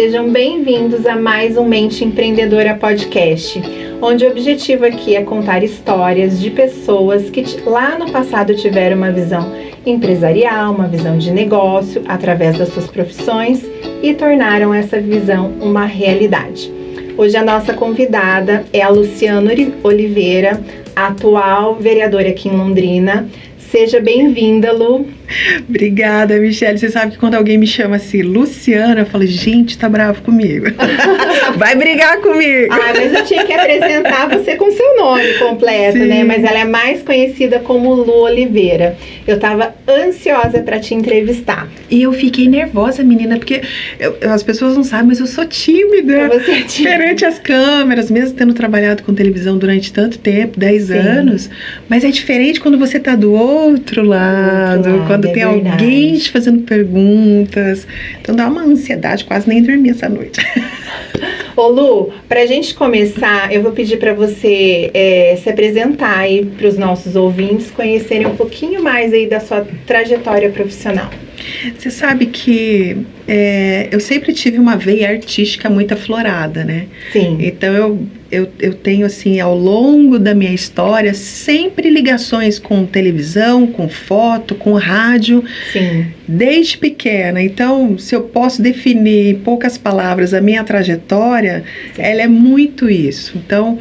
sejam bem-vindos a mais um Mente Empreendedora Podcast, onde o objetivo aqui é contar histórias de pessoas que lá no passado tiveram uma visão empresarial, uma visão de negócio através das suas profissões e tornaram essa visão uma realidade. Hoje a nossa convidada é a Luciana Oliveira, atual vereadora aqui em Londrina. Seja bem-vinda, Lu. Obrigada, Michele. Você sabe que quando alguém me chama assim, Luciana, eu falo, gente, tá bravo comigo. Vai brigar comigo. Mas eu tinha que apresentar você com seu nome completo, Sim. né? Mas ela é mais conhecida como Lu Oliveira. Eu tava ansiosa para te entrevistar. E eu fiquei nervosa, menina, porque as pessoas não sabem, mas eu sou tímida. Você é tímida. Perante as câmeras, mesmo tendo trabalhado com televisão durante tanto tempo, 10 Sim. anos. Mas é diferente quando você tá do outro lado, quando tem alguém te fazendo perguntas. Então dá uma ansiedade, quase nem dormi essa noite. Ô Lu, pra gente começar, eu vou pedir pra você se apresentar aí pros nossos ouvintes, conhecerem um pouquinho mais aí da sua trajetória profissional. Você sabe que eu sempre tive uma veia artística muito aflorada, né? Sim. Então eu tenho, assim, ao longo da minha história, sempre ligações com televisão, com foto, com rádio. Sim. Desde pequena. Então, se eu posso definir em poucas palavras a minha trajetória, Sim. ela é muito isso. Então,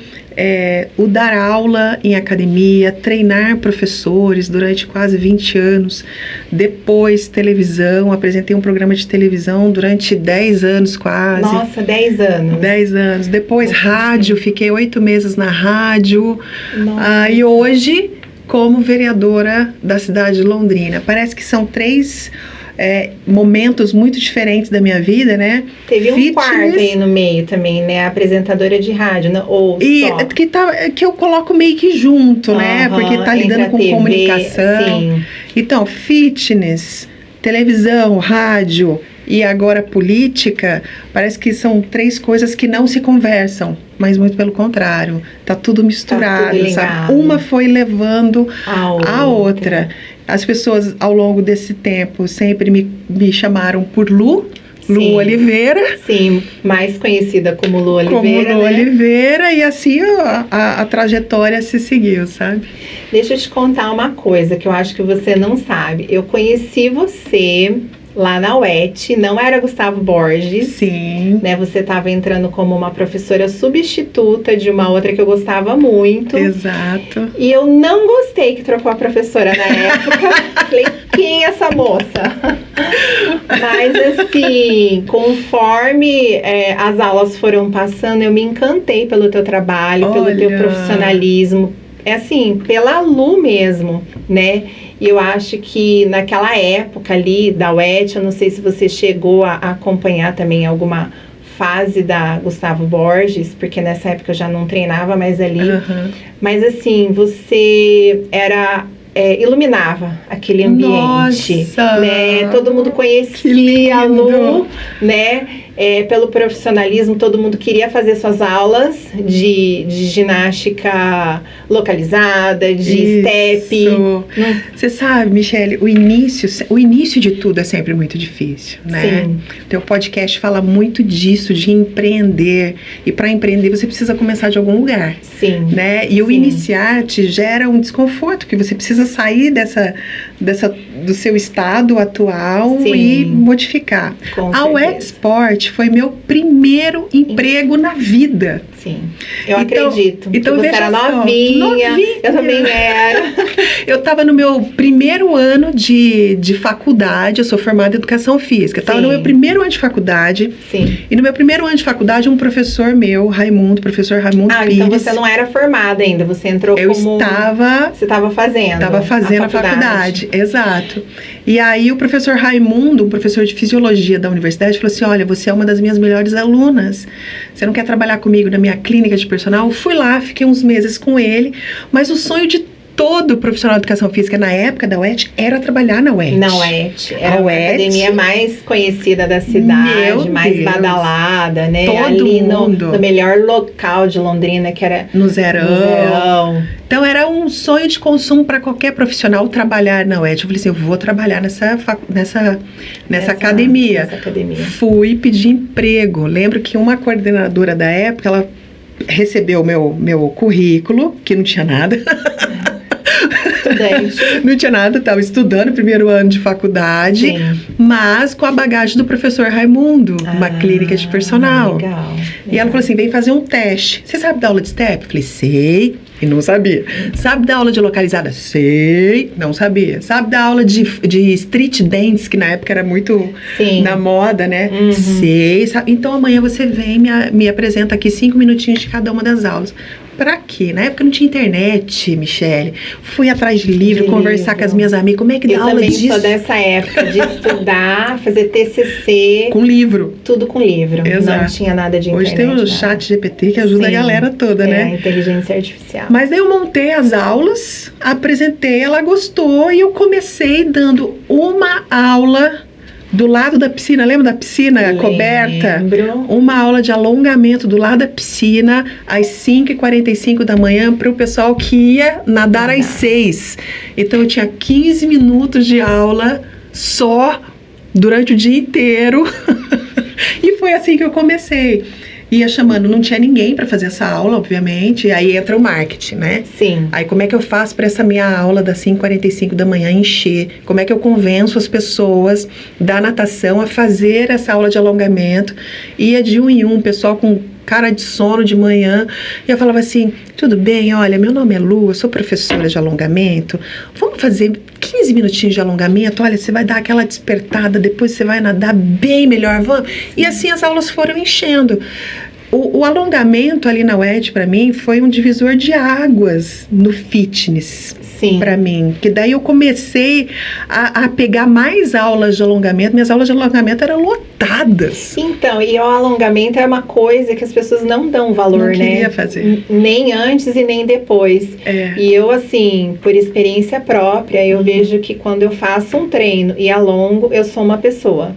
o dar aula em academia, treinar professores durante quase 20 anos, depois televisão, apresentei um programa de televisão durante 10 anos quase. Nossa, 10 anos. 10 anos. Depois rádio, fiquei 8 meses na rádio. Nossa. E hoje, como vereadora da cidade de Londrina. Parece que são 3 momentos muito diferentes da minha vida, né? Teve um quarto aí no meio também, né? Apresentadora de rádio, né? Ou só? Que eu coloco meio que junto, né? Porque tá lidando com TV, comunicação. Sim. Então, fitness, televisão, rádio e agora política, parece que são 3 coisas que não se conversam, mas muito pelo contrário, tá tudo misturado, tudo sabe? ligado. Uma foi levando A outra. As pessoas, ao longo desse tempo, sempre me chamaram por Lu Sim. Oliveira. Sim, mais conhecida como Lu Oliveira, Como Lu né? Oliveira, e assim a trajetória se seguiu, sabe? Deixa eu te contar uma coisa que eu acho que você não sabe. Eu conheci você lá na UET, não era Gustavo Borges. Sim. Né, você estava entrando como uma professora substituta de uma outra que eu gostava muito. Exato. E eu não gostei que trocou a professora na época. Falei, quem é essa moça? Mas assim, conforme as aulas foram passando, eu me encantei pelo teu trabalho, pelo teu profissionalismo. É assim, pela Lu mesmo, né? E eu acho que naquela época ali da UET, eu não sei se você chegou a acompanhar também alguma fase da Gustavo Borges, porque nessa época eu já não treinava mais ali. Uhum. Mas assim, você iluminava aquele ambiente. Nossa, né? Todo mundo conhecia a Lu, né? Pelo profissionalismo, todo mundo queria fazer suas aulas de ginástica localizada, de step. Você sabe, Michele, o início de tudo é sempre muito difícil, né? Sim. O teu podcast fala muito disso, de empreender. E para empreender você precisa começar de algum lugar. Sim. Né? E o iniciar te gera um desconforto, que você precisa sair do seu estado atual. Sim. E modificar. A UET Sport foi meu primeiro emprego na vida. Sim, eu acredito. Então você era novinha, eu também era. Eu estava no meu primeiro ano de faculdade, eu sou formada em Educação Física. Eu estava no meu primeiro ano de faculdade. Sim. E no meu primeiro ano de faculdade, um professor meu, professor Raimundo Pires. Então você não era formada ainda, você entrou Você estava fazendo. Estava fazendo a faculdade, exato. E aí o professor Raimundo, um professor de fisiologia da universidade, falou assim, olha, você é uma das minhas melhores alunas. Você não quer trabalhar comigo na minha clínica de personal? Eu fui lá, fiquei uns meses com ele, mas o sonho de todo profissional de educação física na época da UET era trabalhar na UET. Na UET. Era A a UET, academia mais conhecida da cidade, Meu mais Deus. badalada, né? Todo ali mundo. no melhor local de Londrina, que era No Zerão. no Zerão. Então era um sonho de consumo para qualquer profissional trabalhar na UET. Eu falei assim, eu vou trabalhar nessa academia. Nessa academia. Fui pedir emprego. Lembro que uma coordenadora da época, ela recebeu o meu currículo, que não tinha nada. Estudante. Não tinha nada, estava estudando primeiro ano de faculdade, Sim. mas com a bagagem do professor Raimundo, uma clínica de personal. Legal. E ela falou assim, vem fazer um teste. Você sabe dar aula de step? Eu falei, sei. E não sabia. Sabe dar aula de localizada? Sei. Não sabia. Sabe dar aula de street dance, que na época era muito Sim. na moda, né? Uhum. Sei. Sabe? Então amanhã você vem e me apresenta aqui 5 minutinhos de cada uma das aulas. Pra quê? Na época não tinha internet, Michele. Fui atrás de livro, conversar com as minhas amigas. Como é que dá Eu aula também disso? sou dessa época de estudar, fazer TCC, Com livro. tudo com livro. Exato. Não tinha nada de Hoje internet. tem o nada. chat GPT que ajuda a Sim. galera toda, É, né? a inteligência artificial. Mas daí eu montei as aulas, apresentei, ela gostou e eu comecei dando uma aula do lado da piscina. Lembra da piscina coberta? Lembro. Uma aula de alongamento do lado da piscina às 5h45 da manhã para o pessoal que ia nadar às 6. Então eu tinha 15 minutos de aula só durante o dia inteiro. E foi assim que eu comecei. Ia chamando, não tinha ninguém para fazer essa aula, obviamente, e aí entra o marketing, né? Sim. Aí como é que eu faço para essa minha aula das 5h45 da manhã encher? Como é que eu convenço as pessoas da natação a fazer essa aula de alongamento? Ia de um em um, pessoal com cara de sono de manhã, e eu falava assim, tudo bem, olha, meu nome é Lu, eu sou professora de alongamento, vamos fazer 15 minutinhos de alongamento, olha, você vai dar aquela despertada, depois você vai nadar bem melhor, vamos? E assim as aulas foram enchendo. O alongamento ali na UET, para mim, foi um divisor de águas no fitness. Sim. Para mim, que daí eu comecei a pegar mais aulas de alongamento. Minhas aulas de alongamento eram lotadas. Então, e o alongamento é uma coisa que as pessoas não dão valor, Não né? queria fazer. Nem antes e nem depois. É. E eu, assim, por experiência própria, eu vejo que quando eu faço um treino e alongo, eu sou uma pessoa.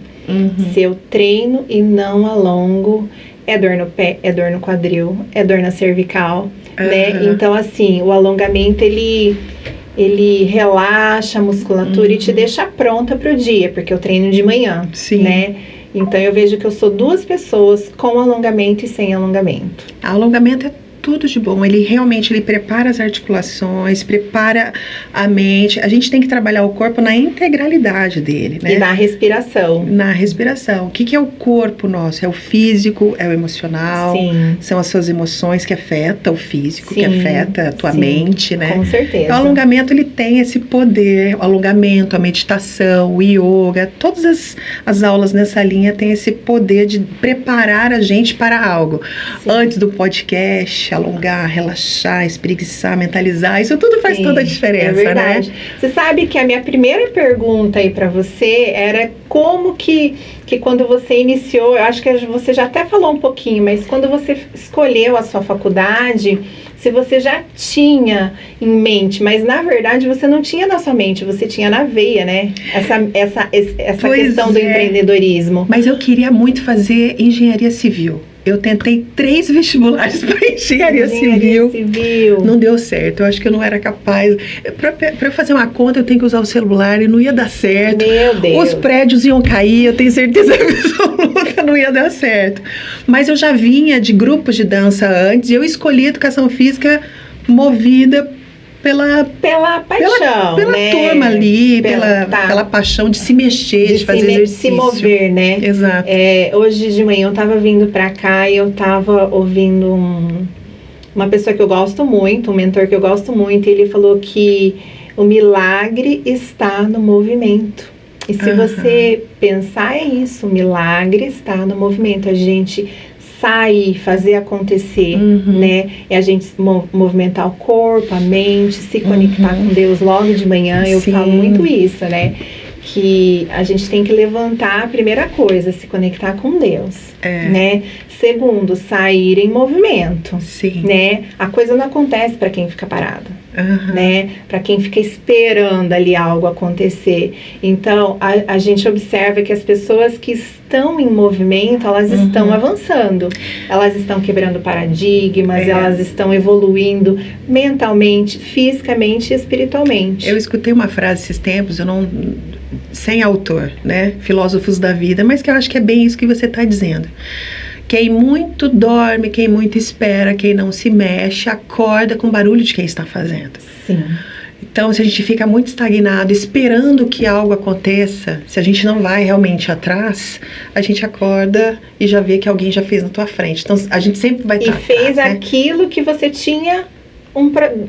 Se eu treino e não alongo, é dor no pé, é dor no quadril, é dor na cervical, né? Então, assim, o alongamento, ele relaxa a musculatura e te deixa pronta pro dia, porque eu treino de manhã, Sim. né? Então, eu vejo que eu sou duas pessoas com alongamento e sem alongamento. Alongamento é tudo de bom, ele realmente prepara as articulações, prepara a mente. A gente tem que trabalhar o corpo na integralidade dele, né? E na respiração. Na respiração. O que é o corpo nosso? É o físico, é o emocional, Sim. são as suas emoções que afetam o físico, que Sim, afeta a tua sim, mente, né? Com certeza. O alongamento, ele tem esse poder, o alongamento, a meditação, o yoga, todas as aulas nessa linha têm esse poder de preparar a gente para algo. Sim. Antes do podcast, alongar, relaxar, espreguiçar, mentalizar, isso tudo faz Sim, toda a diferença, é verdade. né? Você sabe que a minha primeira pergunta aí pra você era como que quando você iniciou, eu acho que você já até falou um pouquinho, mas quando você escolheu a sua faculdade, se você já tinha em mente, mas na verdade você não tinha na sua mente, você tinha na veia, né? Essa Pois questão do é. empreendedorismo. Mas eu queria muito fazer engenharia civil. Eu tentei 3 vestibulares para engenharia civil. Não deu certo, eu acho que eu não era capaz. Para fazer uma conta, eu tenho que usar o celular e não ia dar certo. Meu Deus. Os prédios iam cair, eu tenho certeza absoluta, não ia dar certo. Mas eu já vinha de grupos de dança antes e eu escolhi educação física movida pela paixão, pela né? turma ali, Tá. pela paixão de se mexer, de fazer exercício. Se mover, né? Exato. Hoje de manhã eu tava vindo pra cá e eu tava ouvindo uma pessoa que eu gosto muito, um mentor que eu gosto muito, e ele falou que o milagre está no movimento. E se você pensar, é isso, o milagre está no movimento. A gente sair, fazer acontecer, né? É a gente movimentar o corpo, a mente, se conectar com Deus logo de manhã. Eu Sim. falo muito isso, né? Que a gente tem que levantar a primeira coisa, se conectar com Deus, né? Segundo, sair em movimento, Sim. né? A coisa não acontece para quem fica parado. né? Para quem fica esperando ali algo acontecer. Então, a gente observa que as pessoas que estão em movimento, elas estão avançando. Elas estão quebrando paradigmas, elas estão evoluindo mentalmente, fisicamente e espiritualmente. Eu escutei uma frase esses tempos, sem autor, né? Filósofos da vida, mas que eu acho que é bem isso que você está dizendo. Quem muito dorme, quem muito espera, quem não se mexe, acorda com o barulho de quem está fazendo. Sim. Então, se a gente fica muito estagnado, esperando que algo aconteça, se a gente não vai realmente atrás, a gente acorda e já vê que alguém já fez na tua frente. Então, a gente sempre vai estar atrás, fez aquilo que você tinha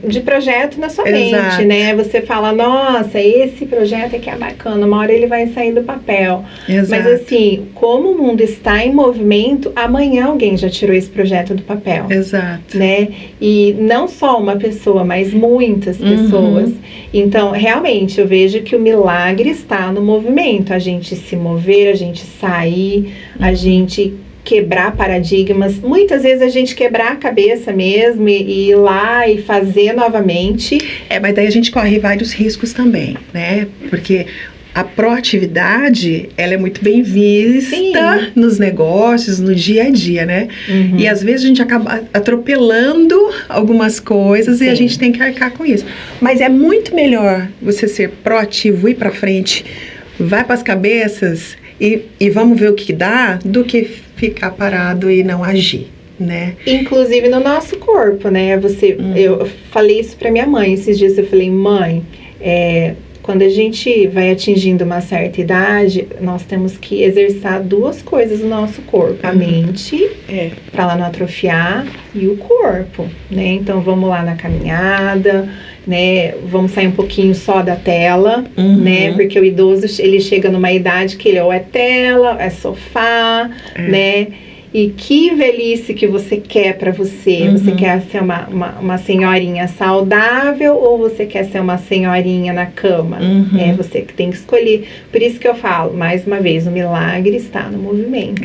de projeto na sua mente, né? Você fala, nossa, esse projeto aqui é bacana, uma hora ele vai sair do papel. Exato. Mas assim, como o mundo está em movimento, amanhã alguém já tirou esse projeto do papel. Exato. Né? E não só uma pessoa, mas muitas pessoas. Então, realmente, eu vejo que o milagre está no movimento. A gente se mover, a gente sair, a gente quebrar paradigmas, muitas vezes a gente quebrar a cabeça mesmo e ir lá e fazer novamente. Mas daí a gente corre vários riscos também, né? Porque a proatividade, ela é muito bem vista nos negócios, no dia a dia, né? E às vezes a gente acaba atropelando algumas coisas e a gente tem que arcar com isso. Mas é muito melhor você ser proativo, ir pra frente, vai pras cabeças e vamos ver o que dá, do que ficar parado e não agir, né? Inclusive no nosso corpo, né? Eu falei isso pra minha mãe esses dias, eu falei, mãe, quando a gente vai atingindo uma certa idade, nós temos que exercitar duas coisas no nosso corpo, a mente, pra ela não atrofiar, e o corpo, né? Então vamos lá na caminhada, né? Vamos sair um pouquinho só da tela, né? Porque o idoso, ele chega numa idade que ele ou é tela, é sofá, né? E que velhice que você quer pra você? Você quer ser uma senhorinha saudável ou você quer ser uma senhorinha na cama? É você que tem que escolher. Por isso que eu falo, mais uma vez, o milagre está no movimento.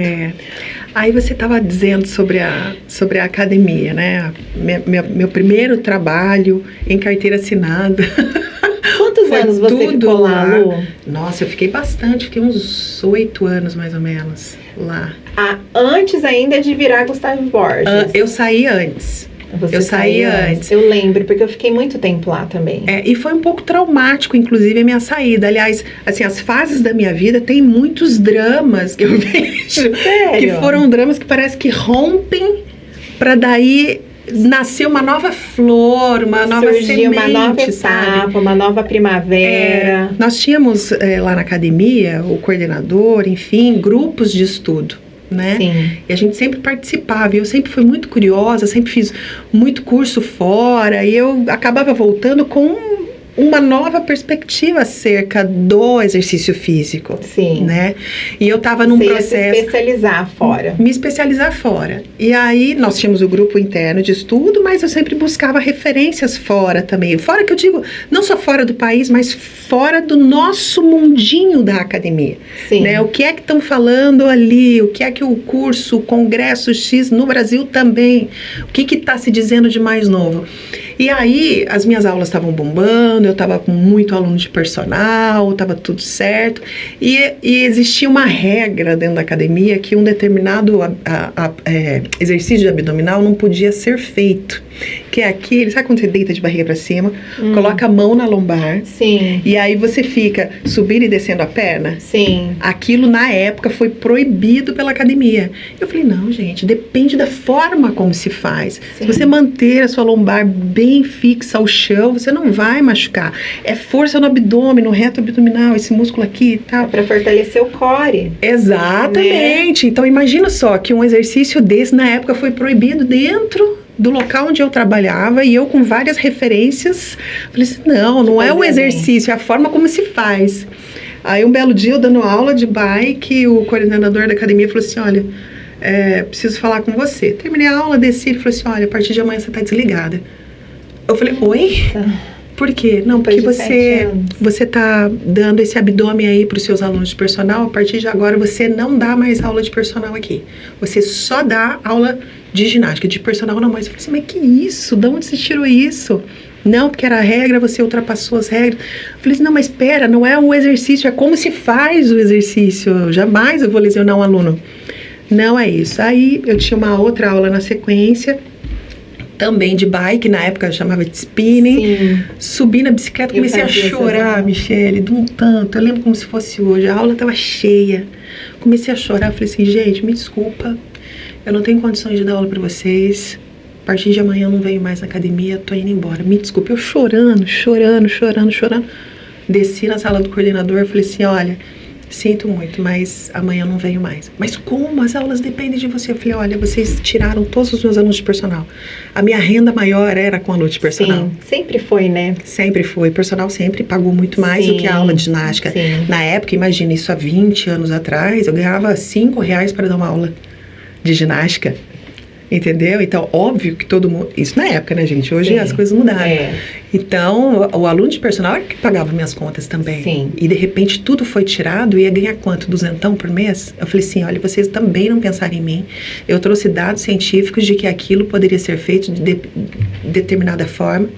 Aí você estava dizendo sobre a academia, né? Meu primeiro trabalho em carteira assinada. Quantos anos você ficou lá, Lu? Nossa, eu fiquei bastante, fiquei uns 8 anos mais ou menos lá. Antes ainda de virar Gustavo Borges. Eu saí antes. Eu saí antes. Eu lembro, porque eu fiquei muito tempo lá também. E foi um pouco traumático, inclusive, a minha saída. Aliás, assim, as fases da minha vida tem muitos dramas que eu vejo. Sério? Que foram dramas que parece que rompem pra daí nascer uma nova flor, uma nova semente, uma nova etapa, uma nova primavera. Nós tínhamos lá na academia, o coordenador, enfim, grupos de estudo, né? Sim. E a gente sempre participava, e eu sempre fui muito curiosa, sempre fiz muito curso fora, e eu acabava voltando com uma nova perspectiva acerca do exercício físico. Sim. Né? E eu estava num processo... me especializar fora. Me especializar fora. E aí, nós tínhamos o grupo interno de estudo, mas eu sempre buscava referências fora também. Fora que eu digo, não só fora do país, mas fora do nosso mundinho da academia. Sim. Né? O que é que estão falando ali? O que é que o curso, o congresso X no Brasil também? O que está se dizendo de mais novo? E aí, as minhas aulas estavam bombando, eu estava com muito aluno de personal, estava tudo certo. E existia uma regra dentro da academia que um determinado exercício abdominal não podia ser feito. Que é aquele, sabe quando você deita de barriga para cima, coloca a mão na lombar. Sim. E aí você fica subindo e descendo a perna? Sim. Aquilo, na época, foi proibido pela academia. Eu falei, não, gente, depende da forma como se faz. Sim. Se você manter a sua lombar bem fixa ao chão, você não vai machucar. É força no abdômen, no reto abdominal, esse músculo aqui e tal. Para fortalecer o core. Exatamente. Né? Então, imagina só que um exercício desse, na época, foi proibido dentro do local onde eu trabalhava, e eu com várias referências, falei assim, não é o exercício, é a forma como se faz. Aí um belo dia, eu dando aula de bike, o coordenador da academia falou assim, olha, preciso falar com você. Terminei a aula, desci, ele falou assim, olha, a partir de amanhã você tá desligada. Eu falei, oi? Por quê? Não, porque você tá dando esse abdômen aí pros seus alunos de personal, a partir de agora você não dá mais aula de personal aqui. Você só dá aula de ginástica, de personal não mais. Eu falei assim, mas que isso? De onde você tirou isso? Não, porque era a regra, você ultrapassou as regras. Eu falei assim, não, mas espera, não é o exercício, é como se faz o exercício. Jamais eu vou lesionar um aluno. Não é isso. Aí eu tinha uma outra aula na sequência, também de bike, na época eu chamava de spinning. Sim. Subi na bicicleta, comecei a chorar, Michele, de um tanto. Eu lembro como se fosse hoje, a aula estava cheia. Comecei a chorar, falei assim, gente, me desculpa, eu não tenho condições de dar aula para vocês. A partir de amanhã eu não venho mais na academia, tô indo embora. Me desculpe, eu chorando. Desci na sala do coordenador, falei assim, olha, sinto muito, mas amanhã eu não venho mais. Mas como? As aulas dependem de você. Eu falei, olha, vocês tiraram todos os meus alunos de personal. A minha renda maior era com aluno de personal. Sim, sempre foi, né? Sempre foi. Personal sempre pagou muito mais do que a aula de ginástica. Sim. Na época, imagina, isso há 20 anos atrás, eu ganhava R$5 para dar uma aula de ginástica. Entendeu? Então, óbvio que todo mundo... Isso na época, né, gente? Hoje as coisas mudaram. Então, o aluno de personal era que pagava minhas contas também. Sim. E, de repente, tudo foi tirado. Ia ganhar quanto? 200 por mês? Eu falei assim, olha, vocês também não pensaram em mim. Eu trouxe dados científicos de que aquilo poderia ser feito de determinada forma.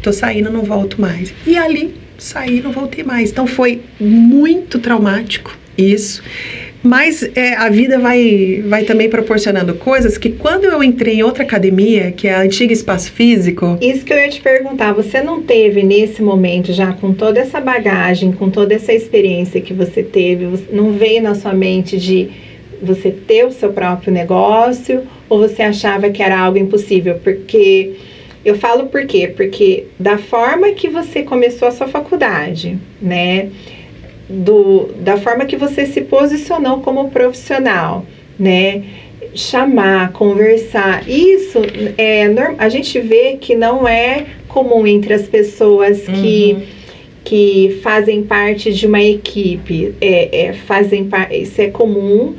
Tô saindo, não volto mais. E ali, saí, não voltei mais. Então, foi muito traumático isso. Mas a vida vai também proporcionando coisas que quando eu entrei em outra academia, que é a antiga Espaço Físico... Isso que eu ia te perguntar, você não teve nesse momento, já com toda essa bagagem, com toda essa experiência que você teve, não veio na sua mente de você ter o seu próprio negócio, ou você achava que era algo impossível? Porque, eu falo por quê? Porque da forma que você começou a sua faculdade, né... da forma que você se posicionou como profissional, né? Chamar, conversar, isso a gente vê que não é comum entre as pessoas que fazem parte de uma equipe. Isso é comum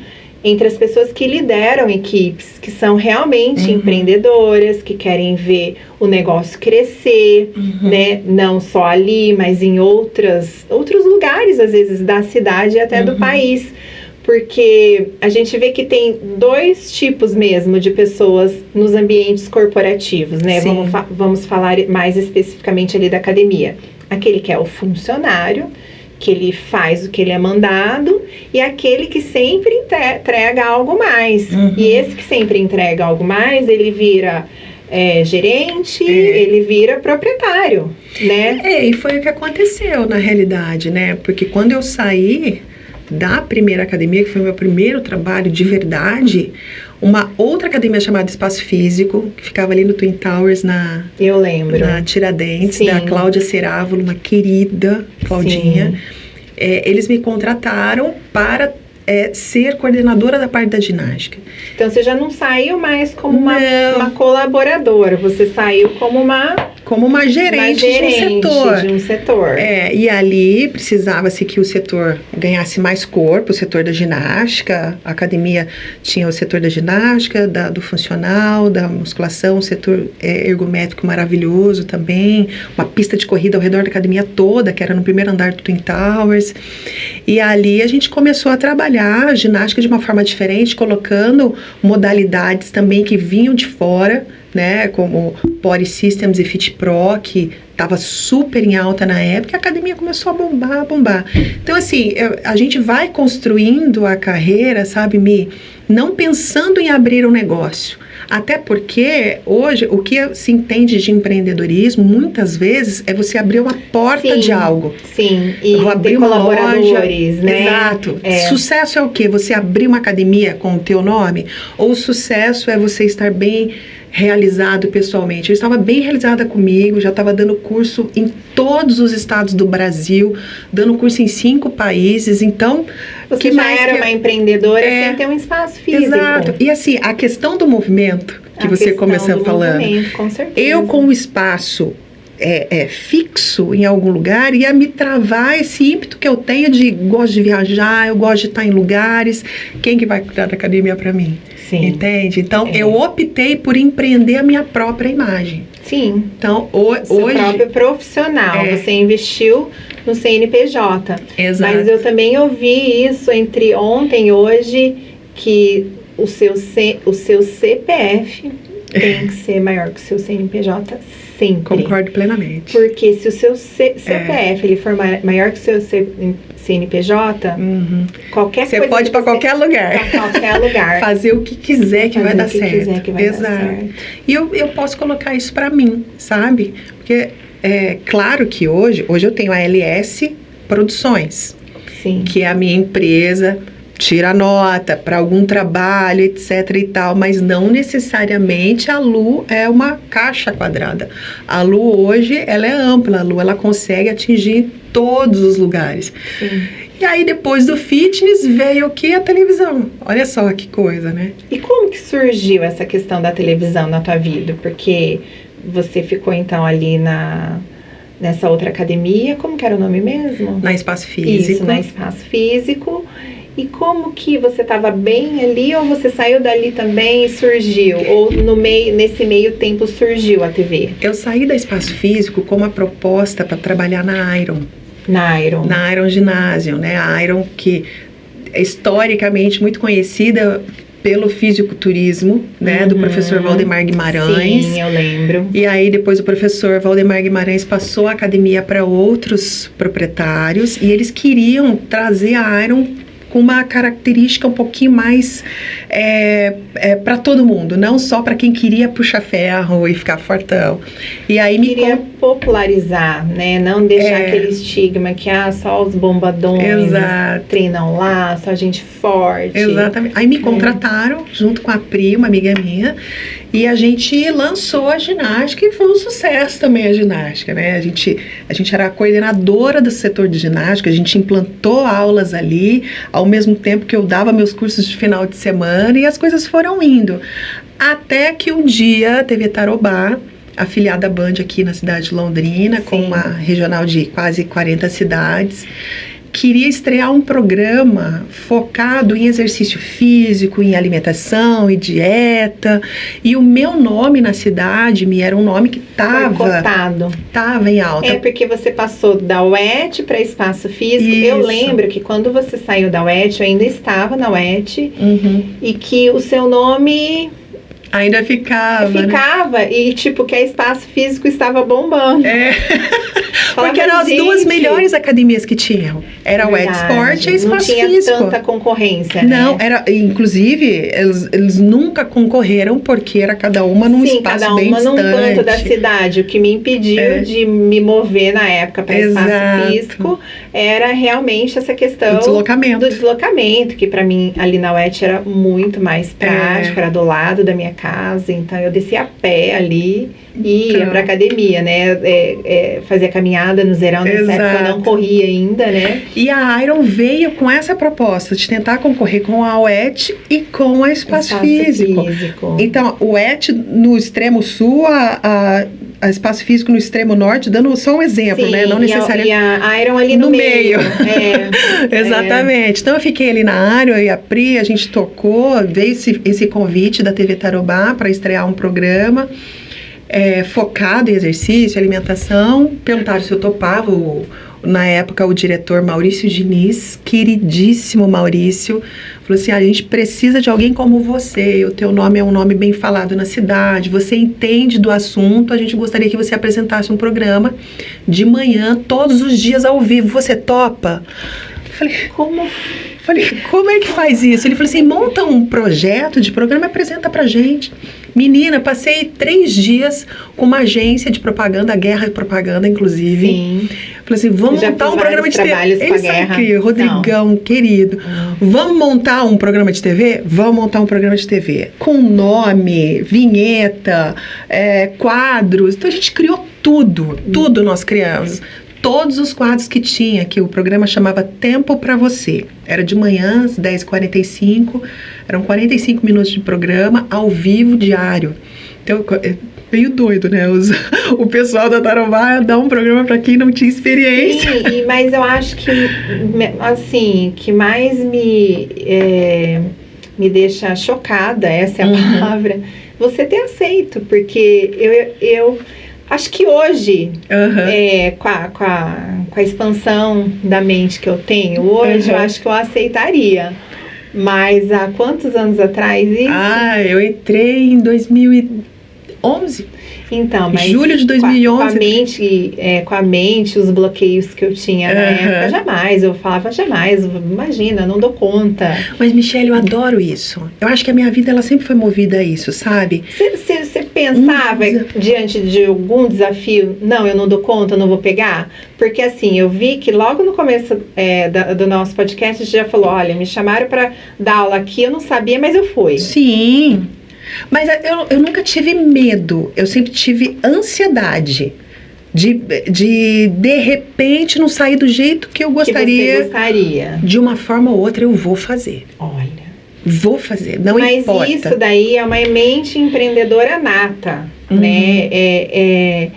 entre as pessoas que lideram equipes, que são realmente empreendedoras, que querem ver o negócio crescer, né? Não só ali, mas em outros lugares, às vezes, da cidade e até do país. Porque a gente vê que tem dois tipos mesmo de pessoas nos ambientes corporativos, né? Vamos falar mais especificamente ali da academia. Aquele que é o funcionário, que ele faz o que ele é mandado, e aquele que sempre entrega algo mais. E esse que sempre entrega algo mais, ele vira gerente, ele vira proprietário, né? E foi o que aconteceu na realidade, né? Porque quando eu saí da primeira academia, que foi o meu primeiro trabalho de verdade, uma outra academia chamada Espaço Físico, que ficava ali no Twin Towers, eu lembro, na Tiradentes, da Cláudia Cerávulo, uma querida Claudinha. Eles me contrataram para ser coordenadora da parte da ginástica. Então você já não saiu mais como uma colaboradora, você saiu como uma gerente de um setor. E ali precisava-se que o setor ganhasse mais corpo, o setor da ginástica. A academia tinha o setor da ginástica, do funcional, da musculação, um setor ergométrico maravilhoso também, uma pista de corrida ao redor da academia toda, que era no primeiro andar do Twin Towers. E ali a gente começou a trabalhar a ginástica de uma forma diferente, colocando modalidades também que vinham de fora, né, como Body Systems e Fit Pro, que estava super em alta na época, e a academia começou a bombar. Então, assim, a gente vai construindo a carreira, sabe, não pensando em abrir um negócio. Até porque, hoje, o que se entende de empreendedorismo, muitas vezes, é você abrir uma porta de algo. Sim, e vou abrir uma colaboradores, loja, né? Exato. Sucesso é o quê? Você abrir uma academia com o teu nome? Ou sucesso é você estar bem realizado pessoalmente? Eu estava bem realizada comigo, já estava dando curso em todos os estados do Brasil, dando curso em 5 países, então... Você já era uma empreendedora sem ter um espaço físico. Exato. E assim, a questão do movimento, que você começou falando, com certeza. Eu com o espaço fixo em algum lugar, ia me travar esse ímpeto que eu tenho de gosto de viajar, eu gosto de estar em lugares, quem que vai cuidar da academia para mim? Sim. Entende? Então, eu optei por empreender a minha própria imagem. Sim. Então, Seu próprio profissional. Você investiu no CNPJ. Exato. Mas eu também ouvi isso entre ontem e hoje, que o seu CPF tem que ser maior que o seu CNPJ sempre. Concordo plenamente. Porque se o seu CPF ele for maior que o seu CNPJ, qualquer você coisa... pode ir para qualquer lugar. Para qualquer lugar. Fazer o que quiser que vai dar certo. Quiser que vai Exato. dar certo. E eu posso colocar isso para mim, sabe? Porque é claro que hoje eu tenho a LS Produções. Sim. Que é a minha empresa, tira nota para algum trabalho, etc e tal, mas não necessariamente a Lu é uma caixa quadrada. A Lu hoje, ela é ampla, a Lu ela consegue atingir todos os lugares. Sim. E aí depois do fitness veio o que? A televisão. Olha só que coisa, né? E como que surgiu essa questão da televisão na tua vida? Porque você ficou então ali nessa outra academia, como que era o nome mesmo? Na Espaço Físico. Isso, na Espaço Físico. E como que você estava bem ali ou você saiu dali também e surgiu? Ou nesse meio tempo surgiu a TV? Eu saí da Espaço Físico com uma proposta para trabalhar na Iron. Na Iron Ginásio, né? A Iron que é historicamente muito conhecida pelo fisiculturismo, né, do professor Valdemar Guimarães. Sim, eu lembro. E aí depois o professor Valdemar Guimarães passou a academia para outros proprietários e eles queriam trazer a Iron com uma característica um pouquinho mais para todo mundo, não só para quem queria puxar ferro e ficar fortão. E aí queria popularizar, né? Não deixar aquele estigma que só os bombadões treinam lá, só gente forte. Exatamente. Aí me contrataram junto com a Pri, uma amiga minha, e a gente lançou a ginástica e foi um sucesso também a ginástica, né? A gente era a coordenadora do setor de ginástica, a gente implantou aulas ali, ao mesmo tempo que eu dava meus cursos de final de semana e as coisas foram indo. Até que um dia a TV Tarobá, afiliada à Band aqui na cidade de Londrina, com uma regional de quase 40 cidades, queria estrear um programa focado em exercício físico, em alimentação e dieta. E o meu nome na cidade era um nome que estava em alta. É porque você passou da UET para Espaço Físico. Isso. Eu lembro que quando você saiu da UET, eu ainda estava na UET, e que o seu nome... ainda ficava, né? E tipo, que a Espaço Físico estava bombando. Porque eram as duas melhores academias que tinham. Era a Wet Sport e a Espaço Físico. Não tinha tanta concorrência, não, né? Inclusive, eles nunca concorreram porque era cada uma num espaço bem distante. Cada uma num canto da cidade. O que me impediu de me mover na época para Espaço Físico era realmente essa questão do deslocamento, que para mim ali na UET era muito mais prático, era do lado da minha casa, então eu descia a pé ali e ia pra academia, né? Fazia caminhada no Zerão, nessa época eu não corria ainda, né? E a Iron veio com essa proposta de tentar concorrer com a UET e com a Espaço Físico. Então, o UET no extremo sul, a Espaço Físico no extremo norte, dando só um exemplo, né? Não necessariamente. E a Iron ali no meio. Exatamente. Então eu fiquei ali na Iron e a Pri, a gente tocou, veio esse convite da TV Tarobá para estrear um programa focado em exercício, alimentação. Perguntaram se eu topava. Na época, o diretor Maurício Diniz, queridíssimo Maurício, falou assim: a gente precisa de alguém como você, o teu nome é um nome bem falado na cidade, você entende do assunto, a gente gostaria que você apresentasse um programa de manhã, todos os dias ao vivo, você topa? Falei, como é que faz isso? Ele falou assim: monta um projeto de programa e apresenta pra gente. Menina, passei 3 dias com uma agência de propaganda, a Guerra e Propaganda, inclusive. Sim. Falei assim: vamos montar um programa de TV. Isso aqui, Rodrigão, querido. Vamos montar um programa de TV? Vamos montar um programa de TV. Com nome, vinheta, quadros. Então a gente criou tudo nós criamos. Todos os quadros que tinha, que o programa chamava Tempo Pra Você. Era de manhã, às 10h45, eram 45 minutos de programa, ao vivo, diário. Então, meio doido, né? O pessoal da Tarobá dá um programa pra quem não tinha experiência. Sim, mas eu acho que, assim, que mais me deixa chocada, essa é a palavra, você ter aceito, porque eu acho que hoje, com a expansão da mente que eu tenho hoje, eu acho que eu aceitaria. Mas há quantos anos atrás isso? Eu entrei em 2000 2011. Então, mas Julho de 2011. Com a mente, os bloqueios que eu tinha na época, jamais. Eu falava, jamais, imagina, não dou conta. Mas, Michele, eu adoro isso. Eu acho que a minha vida, ela sempre foi movida a isso, sabe? Você pensava diante de algum desafio, não, eu não dou conta, eu não vou pegar? Porque assim, eu vi que logo no começo do nosso podcast, a gente já falou, olha, me chamaram para dar aula aqui, eu não sabia, mas eu fui. Sim. Mas eu nunca tive medo, eu sempre tive ansiedade de repente não sair do jeito que eu gostaria. Que você gostaria. De uma forma ou outra eu vou fazer. Olha. Vou fazer, não mas importa. Mas isso daí é uma mente empreendedora nata, né?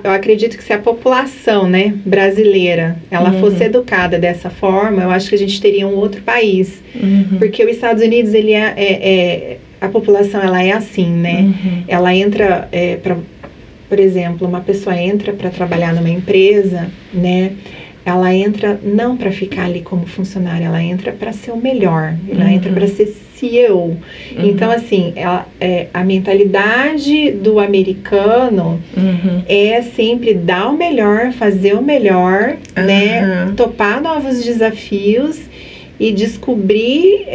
Eu acredito que se a população, né, brasileira, ela fosse educada dessa forma, eu acho que a gente teria um outro país. Porque os Estados Unidos, ele a população, ela é assim, né? Ela entra, por exemplo, uma pessoa entra para trabalhar numa empresa, né? Ela entra não para ficar ali como funcionária, ela entra para ser o melhor, ela entra para ser CEO. Então, assim, a mentalidade do americano é sempre dar o melhor, fazer o melhor, né? Topar novos desafios e descobrir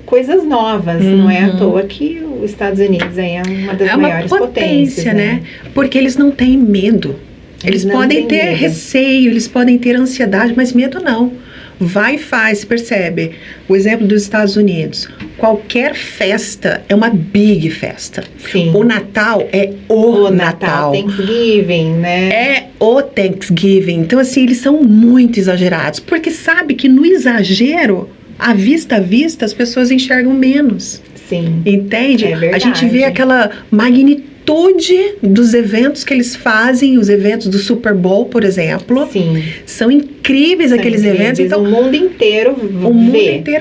coisas novas. Não é à toa que os Estados Unidos é uma das maiores potências, né? Porque eles não têm medo. Eles podem ter receio, eles podem ter ansiedade, mas medo não. Vai e faz, percebe? O exemplo dos Estados Unidos. Qualquer festa é uma big festa. Sim. O Natal é o Natal. Thanksgiving, né? É o Thanksgiving. Então, assim, eles são muito exagerados. Porque sabe que no exagero, à vista, as pessoas enxergam menos. Sim. Entende? É verdade. A gente vê aquela magnitude dos eventos que eles fazem, os eventos do Super Bowl, por exemplo. Sim. São incríveis aqueles eventos. Então, o mundo inteiro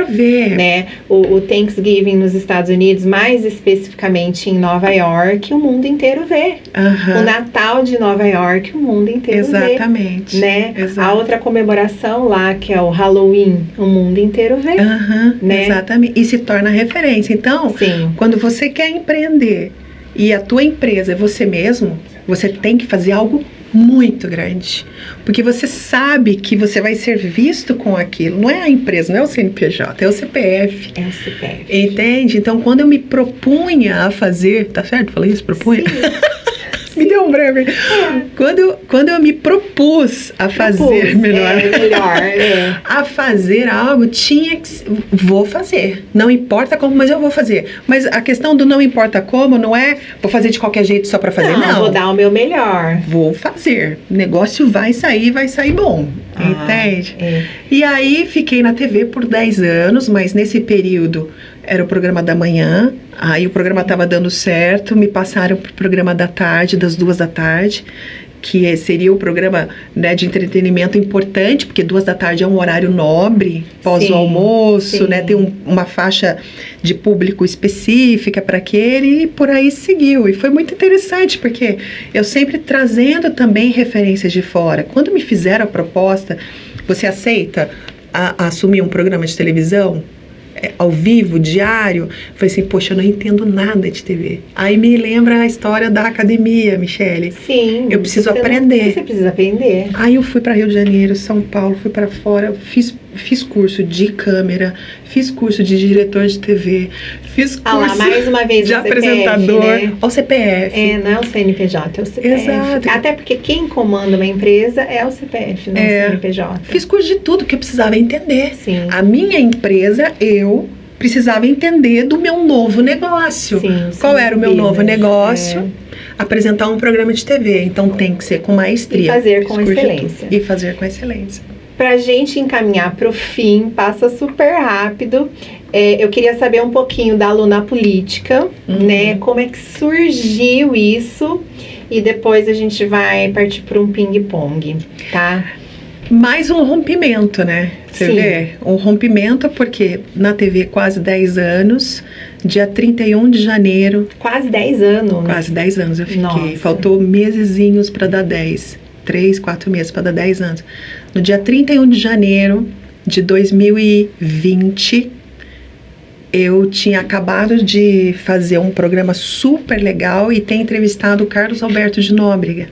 vê. Né? O Thanksgiving nos Estados Unidos, mais especificamente em Nova York, o mundo inteiro vê. O Natal de Nova York, o mundo inteiro vê. Exatamente. Né? A outra comemoração lá, que é o Halloween, o mundo inteiro vê. Né? Exatamente. E se torna referência. Então, quando você quer empreender e a tua empresa é você mesmo, você tem que fazer algo muito grande. Porque você sabe que você vai ser visto com aquilo. Não é a empresa, não é o CNPJ, é o CPF. É o CPF. Entende? Então, quando eu me propunha a fazer... Tá certo? Falei isso? Propunha? Sim. Me deu um breve. Quando eu me propus a fazer a fazer algo, vou fazer. Não importa como, mas eu vou fazer. Mas a questão do não importa como não é vou fazer de qualquer jeito só pra fazer, não. Vou dar o meu melhor. Vou fazer. O negócio vai sair bom. Entende? E aí fiquei na TV por 10 anos, mas nesse período era o programa da manhã, aí o programa estava dando certo, me passaram para o programa da tarde, das 2 da tarde, que seria o programa, né, de entretenimento importante, porque 2 da tarde é um horário nobre, pós o almoço, né, tem uma faixa de público específica para aquele, e por aí seguiu. E foi muito interessante, porque eu sempre trazendo também referências de fora. Quando me fizeram a proposta, você aceita assumir um programa de televisão? Ao vivo, diário, falei assim, poxa, eu não entendo nada de TV. Aí me lembra a história da academia, Michele. Sim. Eu preciso aprender. Você precisa aprender. Aí eu fui para Rio de Janeiro, São Paulo, fui para fora, fiz curso de câmera, fiz curso de diretor de TV, fiz curso mais uma vez de apresentador. CPF, né? Ao CPF. Não é o CNPJ, é o CPF. Exato. Até porque quem comanda uma empresa é o CPF, não o CNPJ. Fiz curso de tudo que eu precisava entender. Sim. A minha empresa, eu precisava entender do meu novo negócio. Qual era o meu novo negócio? Apresentar um programa de TV. Então tem que ser com maestria. E fazer com excelência. E fazer com excelência. Pra gente encaminhar pro fim, passa super rápido. Eu queria saber um pouquinho da Aluna Política, né? Como é que surgiu isso? E depois a gente vai partir para um ping-pong, tá? Mais um rompimento, né? Você vê? Um rompimento porque na TV quase 10 anos, dia 31 de janeiro... Quase 10 anos. Quase 10 anos eu fiquei. Nossa. Faltou mesezinhos para dar 10. 3, 4 meses para dar 10 anos. No dia 31 de janeiro de 2020, eu tinha acabado de fazer um programa super legal e ter entrevistado o Carlos Alberto de Nóbrega.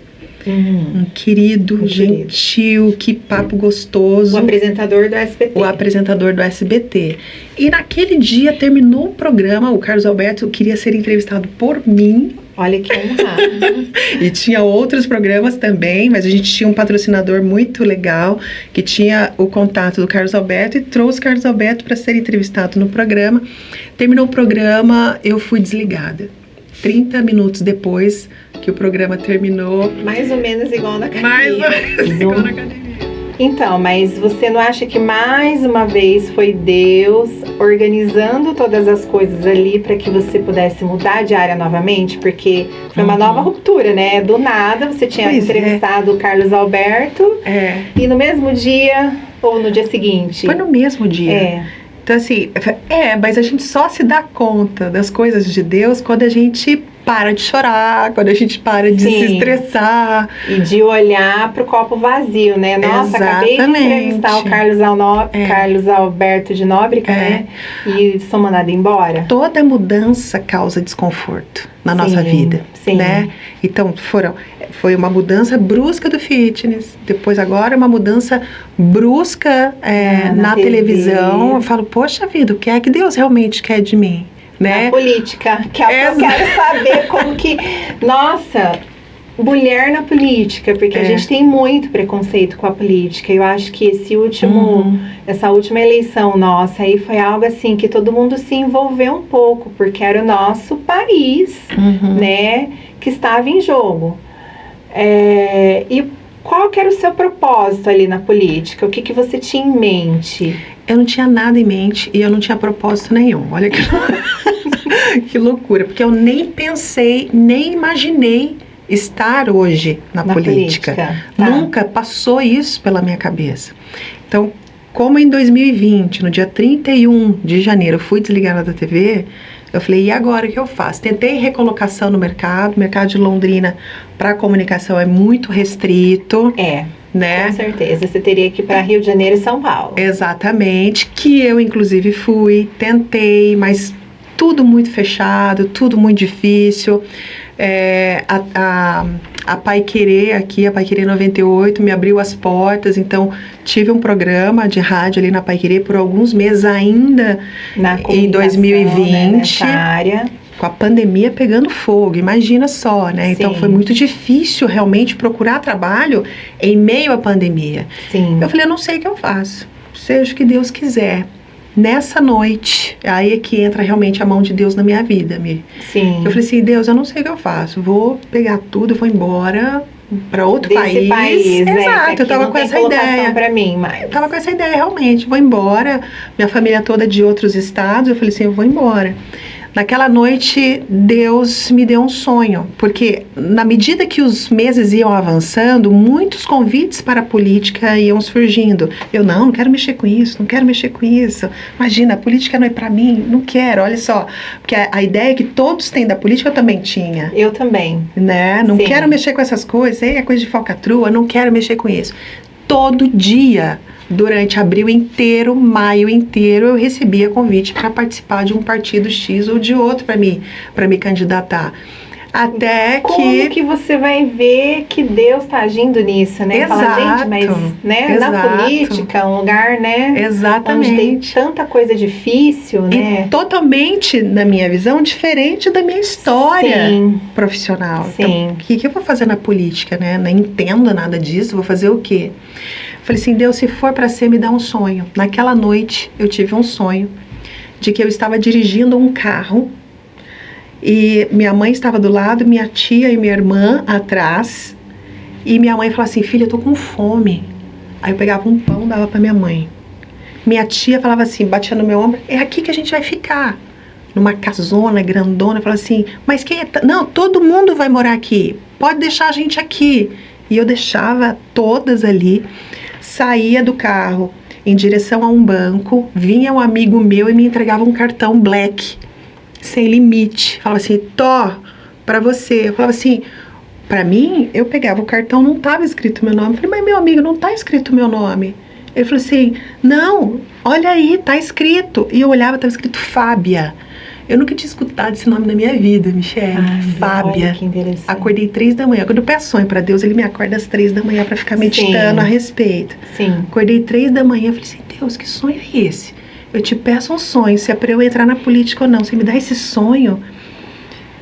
Um querido, gentil, que papo gostoso. O apresentador do SBT. O apresentador do SBT. E naquele dia terminou o programa, o Carlos Alberto queria ser entrevistado por mim. Olha que honrado. E tinha outros programas também, mas a gente tinha um patrocinador muito legal que tinha o contato do Carlos Alberto e trouxe o Carlos Alberto para ser entrevistado no programa. Terminou o programa, eu fui desligada. 30 minutos depois que o programa terminou. Mais ou menos igual na academia. Mais ou menos igual na academia. Então, mas você não acha que mais uma vez foi Deus organizando todas as coisas ali para que você pudesse mudar de área novamente? Porque foi uma nova ruptura, né? Do nada, você tinha entrevistado o Carlos Alberto e no mesmo dia ou no dia seguinte? Foi no mesmo dia. Então, assim, mas a gente só se dá conta das coisas de Deus quando a gente para de chorar, quando a gente para de se estressar. E de olhar pro copo vazio, né? Nossa, acabei de entrevistar o Carlos Alberto de Nóbrega, né? E sou mandada embora. Toda mudança causa desconforto na nossa vida, né? Então, foi uma mudança brusca do fitness, depois agora uma mudança brusca na televisão. Eu falo, poxa vida, o que é que Deus realmente quer de mim? Né? A política, que é o que eu quero saber como que... Nossa, mulher na política, porque a gente tem muito preconceito com a política. Eu acho que essa última eleição nossa aí foi algo assim que todo mundo se envolveu um pouco, porque era o nosso país, né, que estava em jogo. E qual que era o seu propósito ali na política? O que você tinha em mente? Eu não tinha nada em mente e eu não tinha propósito nenhum. Olha que loucura, porque eu nem pensei, nem imaginei estar hoje na política. Nunca passou isso pela minha cabeça. Então, como em 2020, no dia 31 de janeiro, eu fui desligada da TV, eu falei, e agora o que eu faço? Tentei recolocação no mercado. O mercado de Londrina para comunicação é muito restrito. Né? Com certeza, você teria que ir para Rio de Janeiro e São Paulo. Exatamente, que eu inclusive fui, tentei, mas tudo muito fechado, tudo muito difícil. A Paiquerê aqui, a Paiquerê 98, me abriu as portas, então tive um programa de rádio ali na Paiquerê por alguns meses ainda em 2020. Né, nessa área. Com a pandemia pegando fogo, imagina só, né? Então foi muito difícil realmente procurar trabalho em meio à pandemia. Eu falei, eu não sei o que eu faço, seja o que Deus quiser. Nessa noite, aí é que entra realmente a mão de Deus na minha vida, Eu falei assim, Deus, eu não sei o que eu faço, vou pegar tudo, vou embora para outro país. Exato, eu tava com essa ideia. Pra mim, mas... Eu tava com essa ideia realmente, vou embora, minha família toda de outros estados, eu falei assim, eu vou embora. Naquela noite, Deus me deu um sonho, porque na medida que os meses iam avançando, muitos convites para a política iam surgindo. Eu não quero mexer com isso, não quero mexer com isso. Imagina, a política não é para mim, não quero, olha só. Porque a ideia que todos têm da política, eu também tinha. Eu também. Né? Não quero mexer com essas coisas, é coisa de falcatrua, não quero mexer com isso. Todo dia, durante abril inteiro, maio inteiro, eu recebia convite para participar de um partido X ou de outro para me candidatar. Até Como que você vai ver que Deus está agindo nisso, né? Exato. Fala, gente, mas né, na política, um lugar, né? Exatamente. Onde tem tanta coisa difícil, né? E totalmente, na minha visão, diferente da minha história profissional. Sim. Então, o que eu vou fazer na política, né? Não entendo nada disso, vou fazer o quê? Falei assim, Deus, se for para ser, me dá um sonho. Naquela noite, eu tive um sonho de que eu estava dirigindo um carro e minha mãe estava do lado, minha tia e minha irmã atrás, e minha mãe falou assim, filha, eu tô com fome. Aí eu pegava um pão, dava para minha mãe. Minha tia falava assim, batia no meu ombro, é aqui que a gente vai ficar. Numa casona grandona, falava assim, mas quem é? Não, todo mundo vai morar aqui, pode deixar a gente aqui. E eu deixava todas ali, saía do carro em direção a um banco, vinha um amigo meu e me entregava um cartão Black, sem limite. Falava assim, pra você. Eu falava assim, pra mim, eu pegava o cartão, não tava escrito meu nome. Eu falei, mas meu amigo, não tá escrito meu nome. Ele falou assim, não, olha aí, tá escrito. E eu olhava, tava escrito Fábia. Eu nunca tinha escutado esse nome na minha vida, Michele. Fábia. Olha que interessante. Acordei 3 da manhã. Quando eu peço sonho pra Deus, ele me acorda às 3 da manhã pra ficar meditando a respeito. Sim. Acordei 3 da manhã, falei assim, Deus, que sonho é esse? Eu te peço um sonho, se é pra eu entrar na política ou não. Você me dá esse sonho?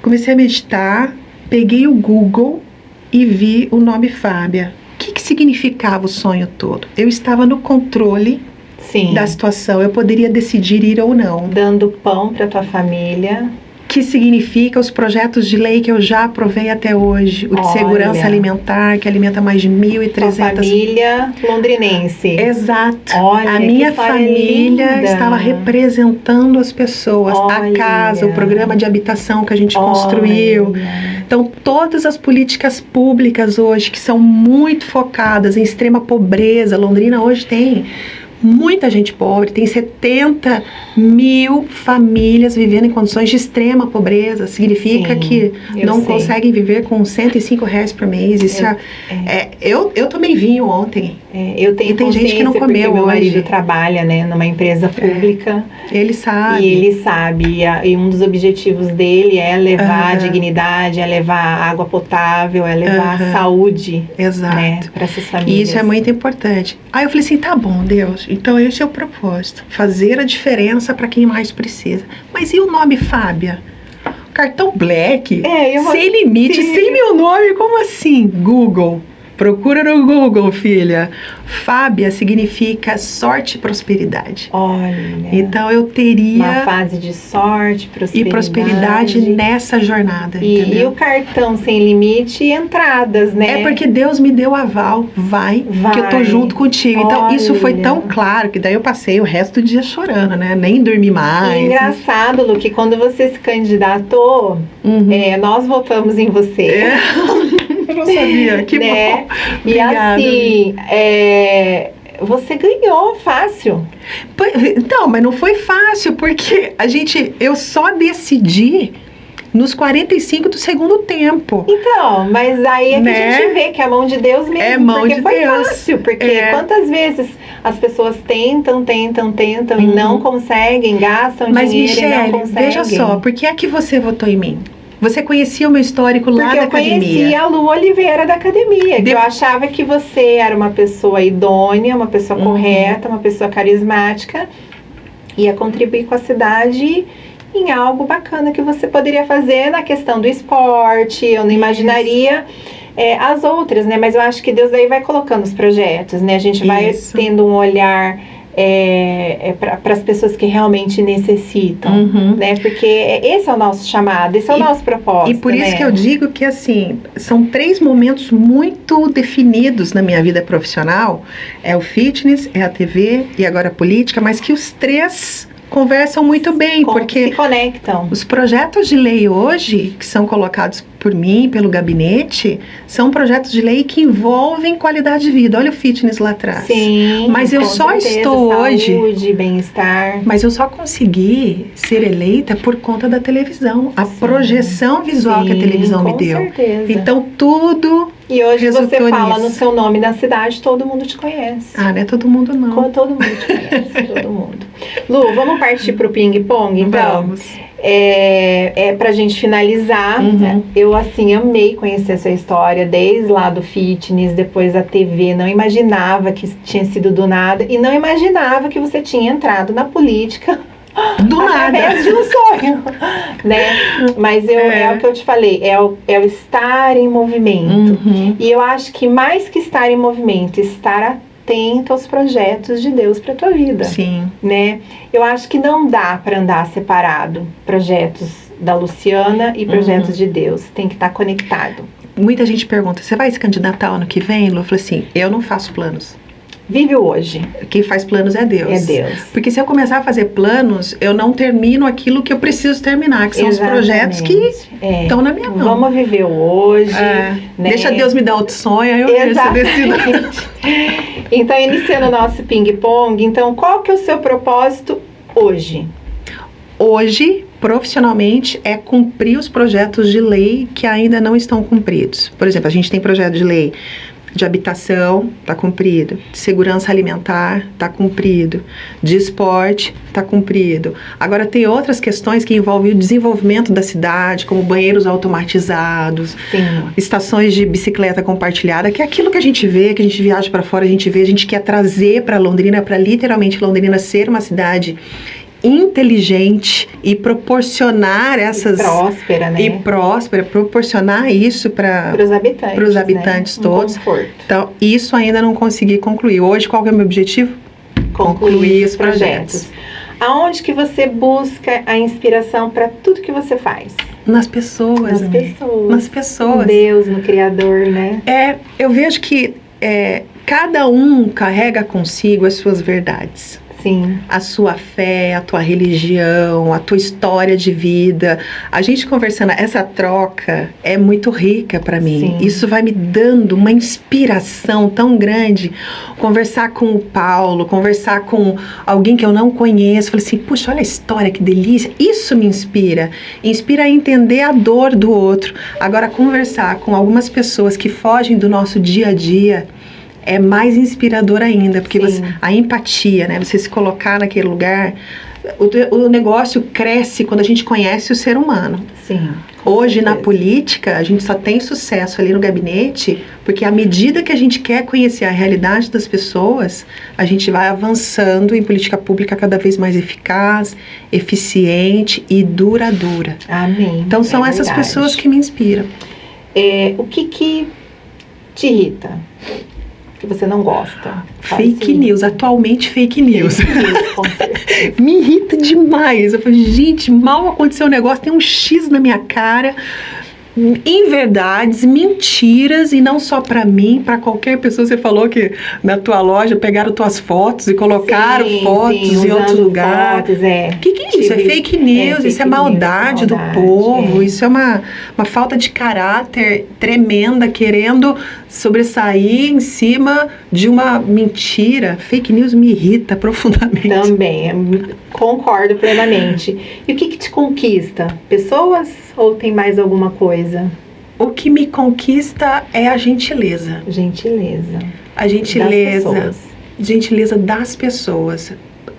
Comecei a meditar, peguei o Google e vi o nome Fábia. O que significava o sonho todo? Eu estava no controle da situação, eu poderia decidir ir ou não. Dando pão para tua família. Que significa os projetos de lei que eu já aprovei até hoje. O de segurança alimentar, que alimenta mais de 1.300... família londrinense. Exato. Olha, a minha família estava representando as pessoas. A casa, o programa de habitação que a gente construiu. Então, todas as políticas públicas hoje, que são muito focadas em extrema pobreza. Londrina hoje tem muita gente pobre, tem 70 mil famílias vivendo em condições de extrema pobreza. Significa que não conseguem viver com R$105 por mês. Isso eu tomei vinho ontem. Eu tenho tem gente que não comeu meu marido trabalha, né, numa empresa pública. Ele sabe. E ele sabe. E um dos objetivos dele é levar a dignidade, é levar água potável, é levar saúde. Exato. Né, para essas famílias. E isso é muito importante. Aí eu falei assim, tá bom, Deus. Então esse é o propósito. Fazer a diferença para quem mais precisa. Mas e o nome Fábia? Cartão Black? Sem limite, sem meu nome? Como assim? Google. Procura no Google, filha. Fábia significa sorte e prosperidade. Olha. Então eu teria uma fase de sorte, prosperidade. E prosperidade nessa jornada. E o cartão sem limite e entradas, né? É porque Deus me deu aval. Vai, que eu tô junto contigo. Então isso foi tão claro que daí eu passei o resto do dia chorando, né? Nem dormi mais. E engraçado, Lu, que quando você se candidatou, nós votamos em você. Eu não sabia, que bom. E assim, você ganhou fácil. Então, mas não foi fácil, porque eu só decidi nos 45 do segundo tempo. Então, mas aí é que a gente vê que é a mão de Deus mesmo. É mão porque de foi Deus. Fácil, porque quantas vezes as pessoas tentam e não conseguem, gastam dinheiro Michele, e não conseguem. Veja só, por que é que você votou em mim? Você conhecia o meu histórico lá da academia. Porque eu conhecia a Lu Oliveira da academia. Que eu achava que você era uma pessoa idônea, uma pessoa correta, uma pessoa carismática. Ia contribuir com a cidade em algo bacana que você poderia fazer na questão do esporte. Eu não imaginaria as outras, né? Mas eu acho que Deus daí vai colocando os projetos, né? A gente vai tendo um olhar... para as pessoas que realmente necessitam, né? Porque esse é o nosso chamado, esse é o nosso propósito. E por isso que eu digo que, assim, são 3 momentos muito definidos na minha vida profissional. É o fitness, é a TV e agora a política, mas que os 3 conversam muito bem, porque se conectam. Os projetos de lei hoje, que são colocados por mim, pelo gabinete, são projetos de lei que envolvem qualidade de vida. Olha o fitness lá atrás. Sim, mas eu só estou hoje... Saúde, bem-estar. Mas eu só consegui ser eleita por conta da televisão. A projeção visual que a televisão me deu. Certeza. Então, tudo... E hoje você fala no seu nome na cidade, todo mundo te conhece. Ah, não é todo mundo não. Todo mundo te conhece, todo mundo. Lu, vamos partir pro ping-pong, então? Vamos. Pra gente finalizar, eu assim amei conhecer a sua história, desde lá do fitness, depois a TV, não imaginava que tinha sido do nada e não imaginava que você tinha entrado na política do através nada. de um sonho, né? Mas é o que eu te falei, é o estar em movimento. E eu acho que mais que estar em movimento, estar atento aos projetos de Deus para tua vida. Sim. Né? Eu acho que não dá para andar separado, projetos da Luciana e projetos de Deus, tem que estar conectado. Muita gente pergunta, você vai se candidatar ano que vem? Lu? Eu falo assim, eu não faço planos. Vive o hoje. Quem faz planos é Deus. É Deus. Porque se eu começar a fazer planos, eu não termino aquilo que eu preciso terminar, que são os projetos que estão na minha mão. Vamos viver o hoje. Né? Deixa Deus me dar outro sonho, aí eu decido. Então, iniciando o nosso ping-pong, então, qual que é o seu propósito hoje? Hoje, profissionalmente, é cumprir os projetos de lei que ainda não estão cumpridos. Por exemplo, a gente tem projeto de lei De habitação, está cumprido. De segurança alimentar, está cumprido. De esporte, está cumprido. Agora, tem outras questões que envolvem o desenvolvimento da cidade, como banheiros automatizados, estações de bicicleta compartilhada, que é aquilo que a gente vê, que a gente viaja para fora, a gente vê, a gente quer trazer para Londrina, para literalmente Londrina ser uma cidade inteligente e proporcionar essas... E próspera, né? E próspera, proporcionar isso para os habitantes, né? Todos. Então, isso ainda não consegui concluir. Hoje, qual que é o meu objetivo? Concluir os projetos. Aonde que você busca a inspiração para tudo que você faz? Nas pessoas. Nas pessoas. No Deus, no Criador, né? Eu vejo que cada um carrega consigo as suas verdades. Sim. A sua fé, a tua religião, a tua história de vida. A gente conversando, essa troca é muito rica para mim. Sim. Isso vai me dando uma inspiração tão grande. Conversar com o Paulo, conversar com alguém que eu não conheço. Falei assim, puxa, olha a história, que delícia. Isso me inspira. Inspira a entender a dor do outro. Agora, conversar com algumas pessoas que fogem do nosso dia a dia é mais inspirador ainda, porque a empatia, né? Você se colocar naquele lugar, o negócio cresce quando a gente conhece o ser humano. Sim. Hoje, na política, a gente só tem sucesso ali no gabinete, porque à medida que a gente quer conhecer a realidade das pessoas, a gente vai avançando em política pública cada vez mais eficaz, eficiente e duradoura. Amém. Então, são essas pessoas que me inspiram. O que te irrita? Que você não gosta? Fake news, atualmente fake news. Me irrita demais. Eu falo, gente, mal aconteceu um negócio, tem um X na minha cara. Inverdades, mentiras, e não só pra mim, pra qualquer pessoa. Você falou que na tua loja pegaram tuas fotos e colocaram fotos em outro lugar. O que é isso? É fake news, isso é maldade do povo, isso é uma falta de caráter tremenda, querendo sobressair em cima de uma mentira. Fake news me irrita profundamente. Também, concordo plenamente. E o que te conquista? Pessoas ou tem mais alguma coisa? O que me conquista é a gentileza. Gentileza. A gentileza. Gentileza das pessoas.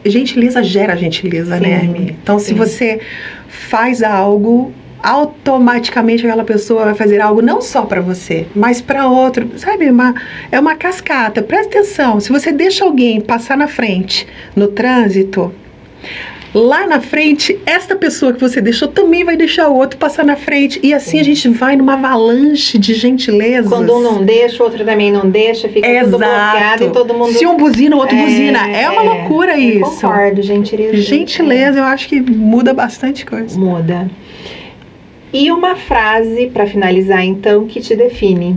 Gentileza gera gentileza, né, Armin? Então, se você faz algo, automaticamente aquela pessoa vai fazer algo não só para você, mas para outro, sabe? É uma cascata. Presta atenção, se você deixa alguém passar na frente no trânsito, lá na frente, esta pessoa que você deixou também vai deixar o outro passar na frente. E assim a gente vai numa avalanche de gentilezas. Quando um não deixa, o outro também não deixa, fica tudo bloqueado e todo mundo... Se um buzina, o outro buzina. É uma loucura isso. Concordo, gentileza. Gentileza, eu acho que muda bastante coisa. Muda. E uma frase, para finalizar então, que te define?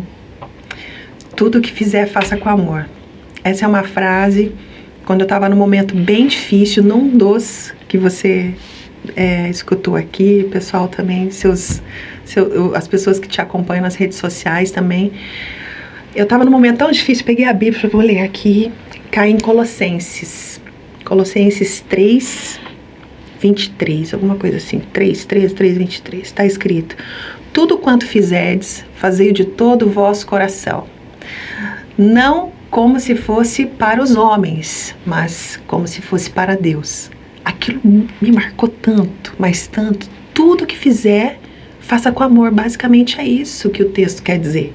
Tudo que fizer, faça com amor. Essa é uma frase, quando eu estava num momento bem difícil, num dos que você escutou aqui, pessoal também, as pessoas que te acompanham nas redes sociais também. Eu estava num momento tão difícil, peguei a Bíblia, vou ler aqui, caí em Colossenses 3, 23, alguma coisa assim, 3, 23, está escrito: tudo quanto fizerdes, fazei de todo o vosso coração, não como se fosse para os homens, mas como se fosse para Deus. Aquilo me marcou tanto, mas tanto. Tudo que fizer, faça com amor. Basicamente é isso que o texto quer dizer.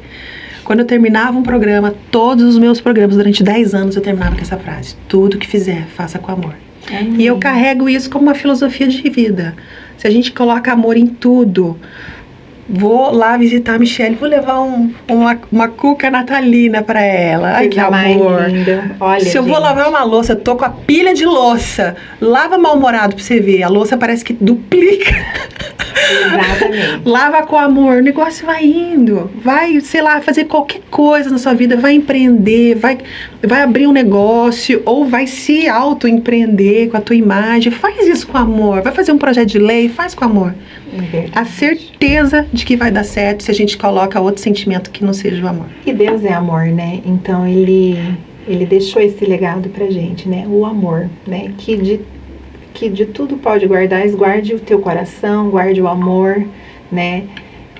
Quando eu terminava um programa, todos os meus programas, durante 10 anos, eu terminava com essa frase: tudo que fizer, faça com amor. E eu carrego isso como uma filosofia de vida. Se a gente coloca amor em tudo, vou lá visitar a Michelle, vou levar uma cuca natalina para ela. Ai, que amor. Olha, se eu vou lavar uma louça, eu tô com a pilha de louça. Lava mal-humorado pra você ver. A louça parece que duplica. Exatamente. Lava com amor, o negócio vai indo. Vai, sei lá, fazer qualquer coisa na sua vida. Vai empreender, vai abrir um negócio, ou vai se auto-empreender com a tua imagem. Faz isso com amor. Vai fazer um projeto de lei, faz com amor. A certeza de que vai dar certo se a gente coloca outro sentimento que não seja o amor. E Deus é amor, né? Então ele deixou esse legado pra gente, né? O amor, né? Que de tudo pode guardar, guarde o teu coração, guarde o amor, né?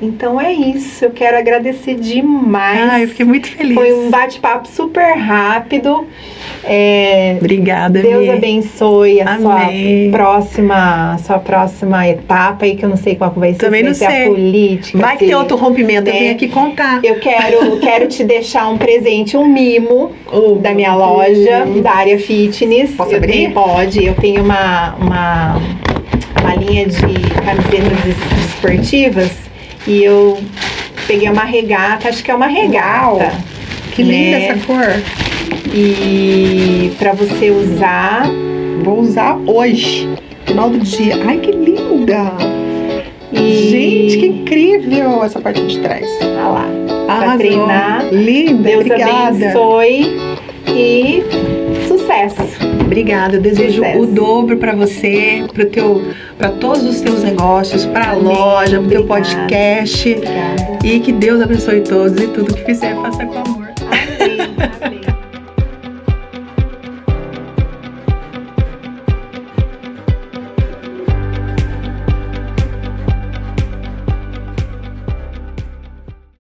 Então é isso, eu quero agradecer demais. Eu fiquei muito feliz. Foi um bate-papo super rápido. Obrigada, Deus Mi. abençoe a Amém. sua próxima etapa aí, que eu não sei qual que vai ser. Também não se vai ser sei. a política. Vai que tem outro rompimento, eu venho aqui contar. Eu quero te deixar um presente, um mimo da minha loja, da área fitness. Posso abrir? Pode. Eu tenho uma linha de camisetas esportivas e eu peguei uma regata, acho que é uma regata. Uau, que linda essa cor. E pra você usar. Vou usar hoje, final do dia. Ai, que linda! E... Gente, que incrível essa parte de trás. Olha lá. Pra Arrasou. treinar. Linda, Deus obrigada. abençoe e sucesso. Obrigada, eu desejo Sucesso. o dobro para você, para todos os teus negócios, para a Amém. loja, para o teu Obrigada. podcast. Obrigada. E que Deus abençoe todos e tudo que fizer, faça com amor.